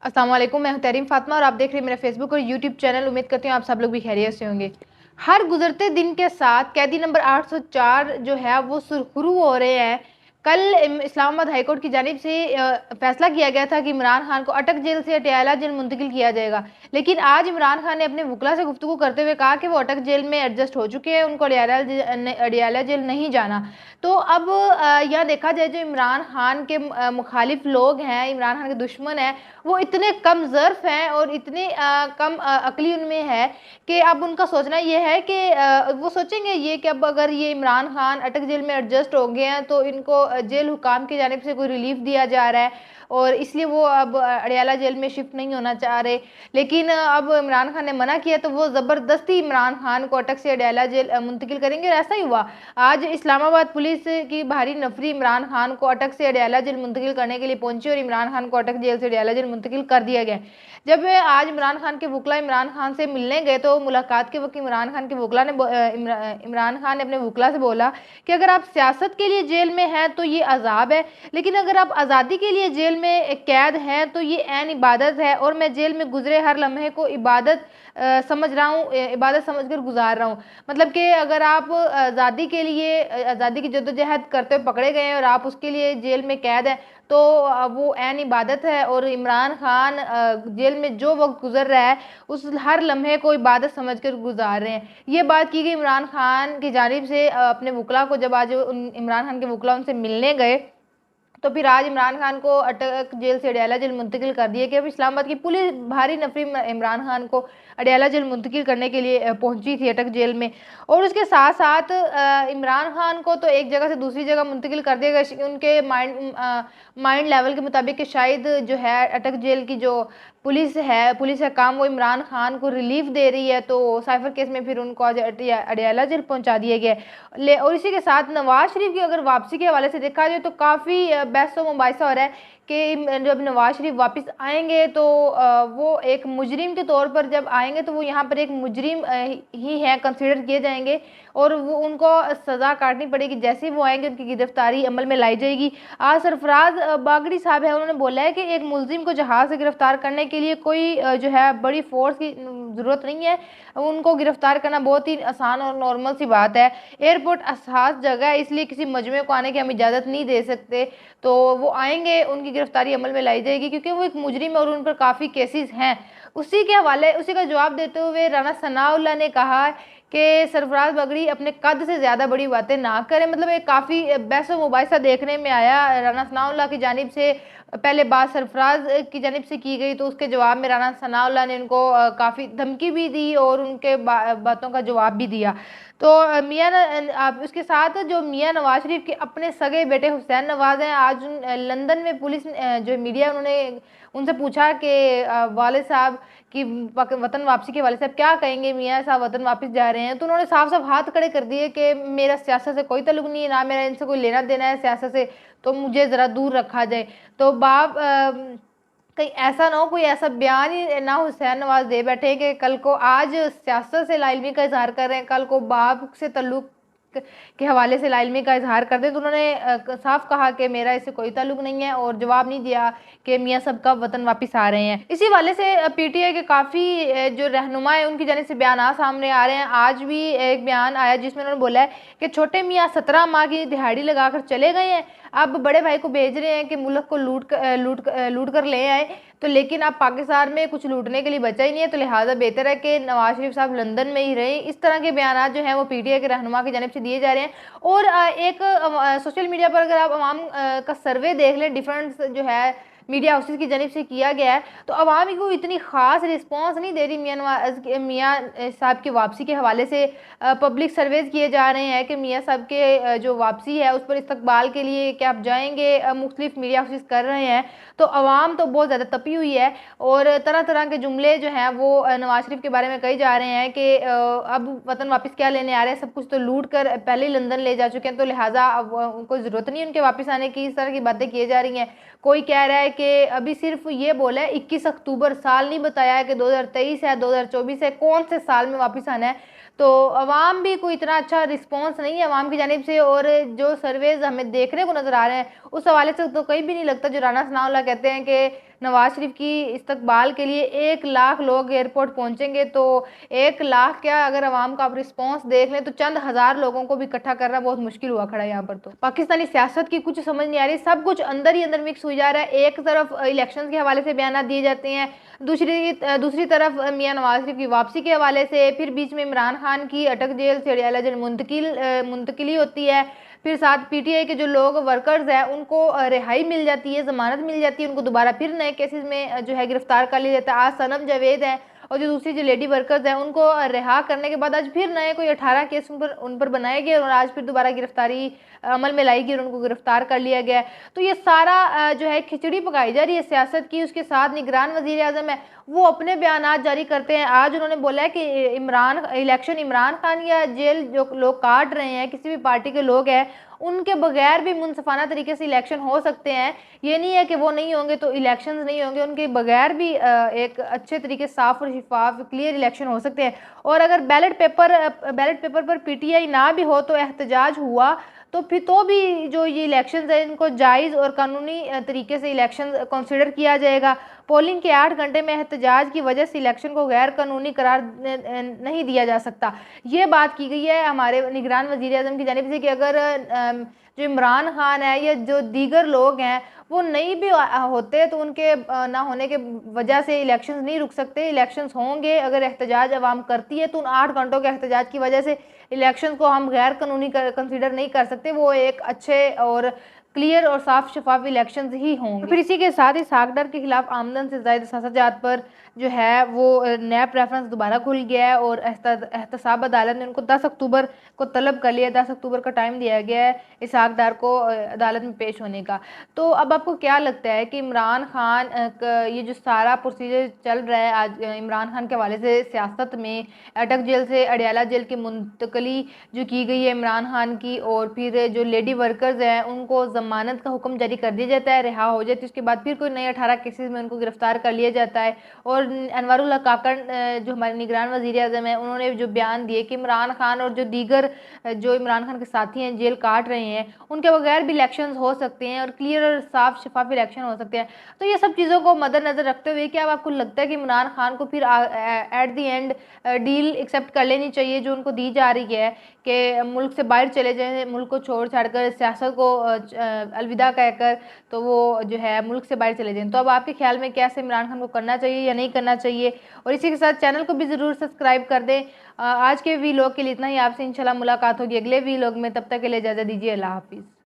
अस्सलाम वालेकुम, मैं हूं तहरीम फातिमा और आप देख रहे हैं मेरा फेसबुक और यूट्यूब चैनल। उम्मीद करती हूँ आप सब लोग भी खैरियत से होंगे। हर गुजरते दिन के साथ कैदी नंबर 804 जो है वो सुरखरू हो रहे हैं। कल इस्लामाबाद हाईकोर्ट की जानिब से फैसला किया गया था कि इमरान खान को अटक जेल से अटियाला जेल मुंतकिल किया जाएगा, लेकिन आज इमरान खान ने अपने वकला से गुफ्तगू करते हुए कहा कि वो अटक जेल में एडजस्ट हो चुके हैं, उनको अडियाला जेल नहीं जाना। तो अब यह देखा जाए जो इमरान खान के मुखालिफ लोग हैं, इमरान खान के दुश्मन हैं, वो इतने कम ज़र्फ़ हैं और इतने कम अक्ली उनमें है कि अब उनका सोचना ये है कि वो सोचेंगे ये कि अब अगर ये इमरान खान अटक जेल में एडजस्ट हो गए हैं तो इनको जेल हुकाम की जानिब से कोई रिलीफ दिया जा रहा है और इसलिए वो अब अडियाला जेल में शिफ्ट नहीं होना चाह रहे। लेकिन अब इमरान खान ने मना किया तो वो ज़बरदस्ती इमरान खान को अटक से अडियाला जेल मुंतकिल करेंगे और ऐसा ही हुआ। आज इस्लामाबाद पुलिस की भारी नफरी इमरान खान को अटक से अडियाला जेल मुंतकिल करने के लिए पहुंची और इमरान खान को अटक जेल से अडियाला जेल मुंतकिल कर दिया गया। जब आज इमरान खान के वकला इमरान खान से मिलने गए तो मुलाकात के वक्त इमरान खान के वकला ने इमरान खान ने अपने वकला से बोला कि अगर आप सियासत के लिए जेल में हैं तो ये अजाब है, लेकिन अगर आप आज़ादी के लिए जेल में कैद हैं तो ये ऐन इबादत है और मैं जेल में गुजरे हर लम्हे को इबादत समझ रहा हूँ, इबादत समझ कर गुजार रहा हूँ। मतलब कि अगर आप आज़ादी के लिए आज़ादी की जद्दोजहद करते हुए पकड़े गए हैं और आप उसके लिए जेल में कैद हैं तो वो ऐन इबादत है और इमरान खान जेल में जो वक्त गुजर रहा है उस हर लम्हे को इबादत समझ कर गुजार रहे हैं। ये बात की गई इमरान खान की जानिब से अपने वकला को, जब आज इमरान खान के वकला उनसे मिलने गए तो फिर आज इमरान खान को अटक जेल से अडियाला जेल मुंतकिल कर दिया कि अब इस्लामाबाद की पुलिस भारी नफरी इमरान खान को अडियाला जेल मुंतकिल करने के लिए पहुंची थी अटक जेल में। और उसके साथ साथ इमरान खान को तो एक जगह से दूसरी जगह मुंतकिल कर दिया गया उनके माइंड लेवल के मुताबिक कि शायद जो है अटक जेल की जो पुलिस है काम वो इमरान खान को रिलीफ दे रही है, तो साइफर केस में फिर उनको आज अडियाला जेल पहुंचा दिया गया ले। और इसी के साथ नवाज शरीफ की अगर वापसी के हवाले से देखा जाए तो काफ़ी बहस व मुबाहिसा हो रहा है कि जब नवाज शरीफ वापस आएंगे तो वो एक मुजरिम के तौर पर जब आएंगे तो वो यहाँ पर एक मुजरिम ही है, कंसिडर किए जाएंगे और वो उनको सज़ा काटनी पड़ेगी। जैसे ही वो आएंगे उनकी गिरफ्तारी अमल में लाई जाएगी। आज सरफराज बागड़ी साहब है, उन्होंने बोला है कि एक मुलजिम को जहाज़ से गिरफ्तार करने के लिए कोई जो है बड़ी फोर्स की ज़रूरत नहीं है, उनको गिरफ्तार करना बहुत ही आसान और नॉर्मल सी बात है। एयरपोर्ट असास जगह है, इसलिए किसी मजमे को आने की हम इजाज़त नहीं दे सकते। तो वो आएंगे, उनकी गिरफ्तारी अमल में लाई जाएगी क्योंकि वो एक मुजरिम है और उन पर काफ़ी केसेस हैं। उसी के हवाले उसी का जवाब देते हुए राना सनाउल्लाह ने कहा कि सरफराज बगड़ी अपने कद से ज़्यादा बड़ी बातें ना करें। मतलब एक काफ़ी बहस व मुबाहिसा देखने में आया राना सनाउल्लाह की जानिब से। पहले बात सरफराज की जानिब से की गई तो उसके जवाब में राना सनाउल्लाह ने उनको काफ़ी धमकी भी दी और उनके बातों का जवाब भी दिया। तो आप उसके साथ जो मियाँ नवाज शरीफ के अपने सगे बेटे हुसैन नवाज हैं, आज लंदन में पुलिस जो मीडिया उन्होंने उनसे पूछा कि वालिद साहब की वतन वापसी के हवाले से आप क्या कहेंगे, मियाँ साहब वतन वापस जा रहे हैं, तो उन्होंने साफ साफ हाथ खड़े कर दिए कि मेरा सियासत से कोई ताल्लुक नहीं है, ना मेरा इनसे कोई लेना देना है सियासत से, तो मुझे ज़रा दूर रखा जाए। तो बाप कहीं ऐसा ना हो, कोई ऐसा बयान ही ना हुसैन नवाज दे बैठे कि कल को आज सियासत से लाइलमी का इजहार कर रहे हैं, कल को बाप से ताल्लुक के हवाले से लाइलमी का इजहार कर दें। तो उन्होंने साफ कहा कि मेरा इससे कोई ताल्लुक नहीं है और जवाब नहीं दिया कि मियाँ सब कब वतन वापस आ रहे हैं। इसी वाले से पीटीआई के काफ़ी जो रहनुमा है उनकी जानिब से बयान सामने आ रहे हैं। आज भी एक बयान आया जिसमें उन्होंने बोला है कि छोटे मियाँ 17 माह की दिहाड़ी लगाकर चले गए हैं, अब बड़े भाई को भेज रहे हैं कि मुल्क को लूट कर ले आए, तो लेकिन अब पाकिस्तान में कुछ लूटने के लिए बचा ही नहीं है, तो लिहाजा बेहतर है कि नवाज शरीफ साहब लंदन में ही रहें। इस तरह के बयान जो हैं वो पीटीआई के रहनुमा की जानिब से दिए जा रहे हैं। और एक सोशल मीडिया पर अगर आप आवाम का सर्वे देख लें, डिफरेंट जो है मीडिया हाउसेस की जानिब से किया गया है, तो अवाम को इतनी ख़ास रिस्पॉन्स नहीं दे रही मियाँ साहब की वापसी के हवाले से। पब्लिक सर्वेज किए जा रहे हैं कि मियाँ साहब के जो वापसी है उस पर इस्तकबाल के लिए क्या आप जाएंगे, मुख्तलिफ मीडिया हाउसेस कर रहे हैं। तो अवाम तो बहुत ज़्यादा तपी हुई है और तरह तरह के जुमले जो हैं वो नवाज शरीफ के बारे में कही जा रहे हैं कि अब वतन वापस क्या लेने आ रहे हैं, सब कुछ तो लूट कर पहले ही लंदन ले जा चुके हैं, तो लिहाजा अब कोई ज़रूरत नहीं उनके वापस आने की। इस तरह की बातें की जा रही हैं। कोई कह रहा है कि अभी सिर्फ ये बोला है 21 अक्टूबर, साल नहीं बताया है कि 2023 है 2024 है, कौन से साल में वापस आना है। तो अवाम भी कोई इतना अच्छा रिस्पांस नहीं है अवाम की जानिब से, और जो सर्वेज हमें देखने को नज़र आ रहे हैं उस हवाले से तो कहीं भी नहीं लगता जो राना सनाउल्लाह कहते हैं कि नवाज शरीफ की इस्तकबाल के लिए 1 लाख लोग एयरपोर्ट पहुंचेंगे, तो 1 लाख क्या, अगर आवाम का आप रिस्पॉन्स देख लें तो चंद हज़ार लोगों को भी इकट्ठा करना बहुत मुश्किल हुआ खड़ा है यहाँ पर। तो पाकिस्तानी सियासत की कुछ समझ नहीं आ रही, सब कुछ अंदर ही अंदर मिक्स हो जा रहा है। एक तरफ इलेक्शन के हवाले से बयान दिए जाते हैं, दूसरी तरफ मियां नवाज शरीफ की वापसी के हवाले से, फिर बीच में इमरान खान की अटक जेल से अडयाला जेल मुंतकिली होती है, फिर साथ पीटीआई के जो लोग वर्कर्स हैं उनको रिहाई मिल जाती है, जमानत मिल जाती है, उनको दोबारा फिर नए केसेस में जो है गिरफ्तार कर लिया जाता है। आज सनम जावेद है और जो दूसरी जो लेडी वर्कर्स हैं उनको रिहा करने के बाद आज फिर नए कोई 18 केस उन पर बनाए गए और आज फिर दोबारा गिरफ्तारी अमल में लाई गई और उनको गिरफ्तार कर लिया गया। तो ये सारा जो है खिचड़ी पकाई जा रही है सियासत की। उसके साथ निगरान वजीर आजम है, वो अपने बयान जारी करते हैं। आज उन्होंने बोला है कि इलेक्शन इमरान खान या जेल जो लोग काट रहे हैं, किसी भी पार्टी के लोग हैं, उनके बगैर भी मुनसफाना तरीके से इलेक्शन हो सकते हैं। ये नहीं है कि वो नहीं होंगे तो इलेक्शन नहीं होंगे, उनके बगैर भी एक अच्छे तरीके साफ और शिफाफ क्लियर इलेक्शन हो सकते हैं। और अगर बैलेट पेपर पर पीटीआई ना भी हो तो एहतजाज हुआ तो फिर तो भी जो ये इलेक्शन है इनको जायज़ और कानूनी तरीके से इलेक्शन कंसिडर किया जाएगा। पोलिंग के 8 घंटे में एहतजाज की वजह से इलेक्शन को गैर कानूनी करार नहीं दिया जा सकता। ये बात की गई है हमारे निगरान वज़ीर आज़म की जानिब से कि अगर जो इमरान खान है या जो दीगर लोग हैं वो नहीं भी होते तो उनके ना होने के वजह से इलेक्शंस नहीं रुक सकते, इलेक्शंस होंगे। अगर एहतजाज अवाम करती है तो उन 8 घंटों के एहतजाज की वजह से इलेक्शन को हम गैर कानूनी कंसीडर नहीं कर सकते, वो एक अच्छे और क्लियर और साफ शफाफ इलेक्शंस ही होंगे। फिर इसी के साथ ही सागडर के खिलाफ आमदन से ज़ायद साजात पर जो है वो नया प्रेफरेंस दोबारा खुल गया है और एहतसाब अदालत ने उनको 10 अक्टूबर को तलब कर लिया, 10 अक्टूबर का टाइम दिया गया है इसहाकडार को अदालत में पेश होने का। तो अब आपको क्या लगता है कि इमरान खान ये जो सारा प्रोसीजर चल रहा है आज इमरान खान के हवाले से सियासत में, अटक जेल से अडयाला जेल की मुंतकली जो की गई है इमरान खान की, और फिर जो लेडी वर्कर्स हैं उनको जमानत का हुक्म जारी कर दिया जाता है, रिहा हो जाती है, उसके बाद फिर कोई नए 18 केसेस में उनको गिरफ्तार कर लिया जाता है। और अनवरुल्लाह काकड़ जो हमारे निगरान वज़ीर आज़म है उन्होंने जो बयान दिए कि इमरान खान और जो दीगर जो इमरान खान के साथी हैं जेल काट रहे हैं उनके बगैर भी इलेक्शंस हो सकते हैं और क्लियर और साफ शफाफ इलेक्शन हो सकते हैं। तो ये सब चीज़ों को मद्देनज़र रखते हुए क्या आपको लगता है कि इमरान खान को फिर at the end deal accept कर लेनी चाहिए जो उनको दी जा रही है कि मुल्क से बाहर चले जाएं, मुल्क को छोड़ छाड़ कर सियासत को अलविदा कहकर तो वो जो है मुल्क से बाहर चले जाएं? तो अब आपके ख्याल में क्या इमरान खान को करना चाहिए या नहीं करना चाहिए? और इसी के साथ चैनल को भी ज़रूर सब्सक्राइब कर दें। आज के वीलॉग के लिए इतना ही, आपसे इंशाल्लाह मुलाकात होगी अगले वीलॉग में, तब तक के लिए इजाज़त दीजिए, अल्लाह हाफिज़।